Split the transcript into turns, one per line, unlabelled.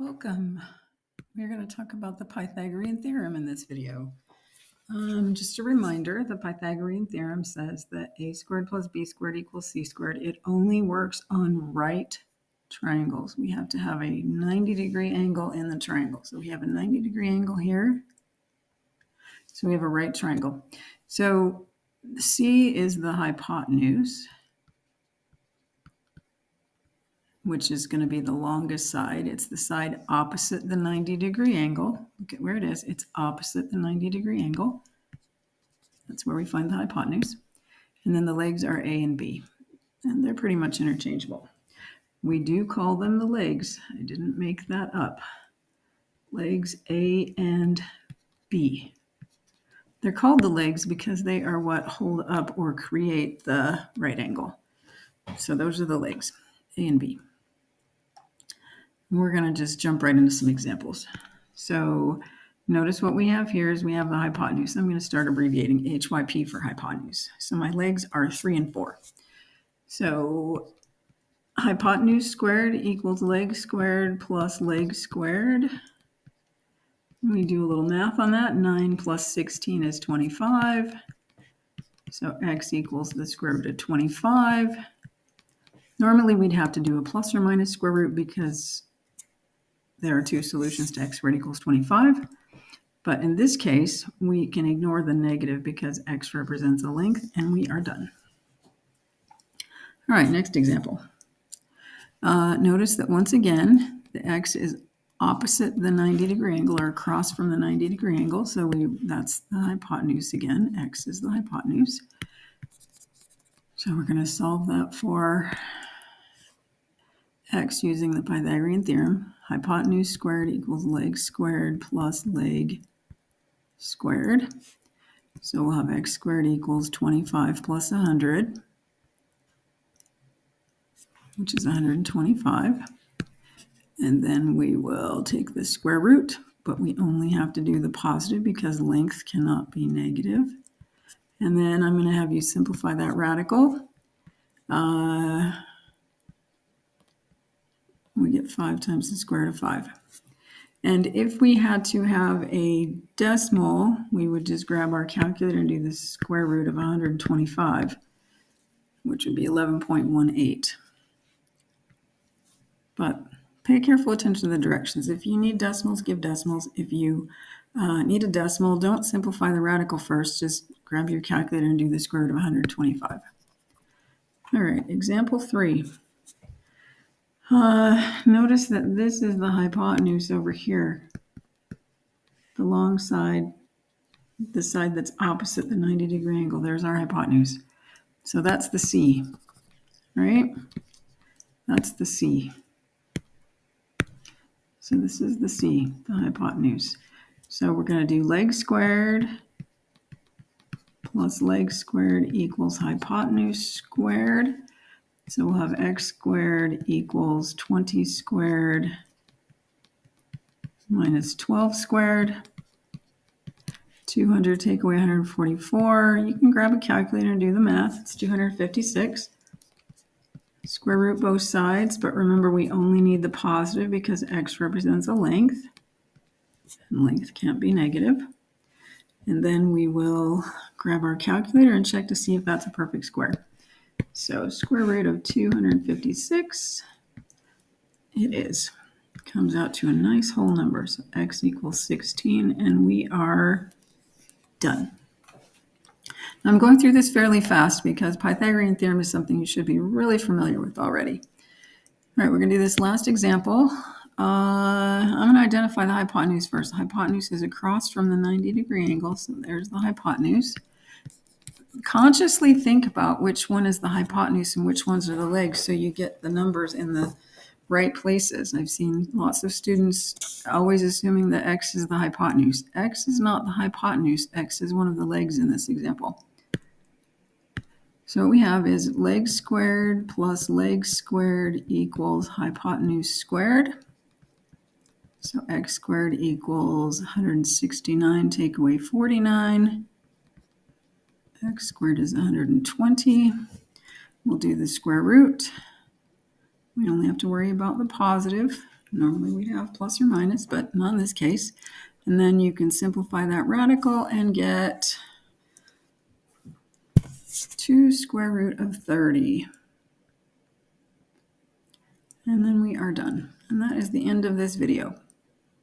Welcome. We're going to talk about the Pythagorean Theorem in this video. Just a reminder, the Pythagorean Theorem says that a squared plus b squared equals c squared. It only works on right triangles. We have to have a 90-degree angle in the triangle. So we have a 90-degree angle here. So we have a right triangle. So c is the hypotenuse, which is going to be the longest side. It's the side opposite the 90-degree angle. Look at where it is. It's opposite the 90-degree angle. That's where we find the hypotenuse. And then the legs are A and B, and they're pretty much interchangeable. We do call them the legs. I didn't make that up. Legs A and B. They're called the legs because they are what hold up or create the right angle. So those are the legs, A and B. We're going to just jump right into some examples. So notice what we have here is we have the hypotenuse. I'm going to start abbreviating HYP for hypotenuse. So my legs are 3 and 4. So hypotenuse squared equals leg squared plus leg squared. We do a little math on that. 9 plus 16 is 25. So x equals the square root of 25. Normally we'd have to do a plus or minus square root because there are two solutions to x squared equals 25. But in this case, we can ignore the negative because x represents a length, and we are done. All right, next example. Notice that once again, the x is opposite the 90-degree angle or across from the 90-degree angle. So that's the hypotenuse again. X is the hypotenuse. So we're going to solve that for x using the Pythagorean theorem. Hypotenuse squared equals leg squared plus leg squared. So we'll have x squared equals 25 plus 100, which is 125. And then we will take the square root, but we only have to do the positive because length cannot be negative. And then I'm going to have you simplify that radical. We get 5 times the square root of 5. And if we had to have a decimal, we would just grab our calculator and do the square root of 125, which would be 11.18. But pay careful attention to the directions. If you need decimals, give decimals. If you need a decimal, don't simplify the radical first. Just grab your calculator and do the square root of 125. All right, example 3. Notice that this is the hypotenuse over here. The long side, the side that's opposite the 90-degree angle. There's our hypotenuse. So that's the C, right? That's the C. So this is the C, the hypotenuse. So we're going to do leg squared plus leg squared equals hypotenuse squared. So we'll have x squared equals 20 squared minus 12 squared. 200 take away 144. You can grab a calculator and do the math. It's 256. Square root both sides, but remember we only need the positive because x represents a length. And length can't be negative. And then we will grab our calculator and check to see if that's a perfect square. So square root of 256, it is. Comes out to a nice whole number. So x equals 16, and we are done. I'm going through this fairly fast because Pythagorean theorem is something you should be really familiar with already. All right, we're going to do this last example. I'm going to identify the hypotenuse first. The hypotenuse is across from the 90-degree angle, so there's the hypotenuse. Consciously think about which one is the hypotenuse and which ones are the legs so you get the numbers in the right places. I've seen lots of students always assuming that x is the hypotenuse. X is not the hypotenuse. X is one of the legs in this example. So what we have is leg squared plus leg squared equals hypotenuse squared. So x squared equals 169, take away 49. X squared is 120. We'll do the square root. We only have to worry about the positive. Normally we'd have plus or minus, but not in this case. And then you can simplify that radical and get 2 square root of 30. And then we are done. And that is the end of this video.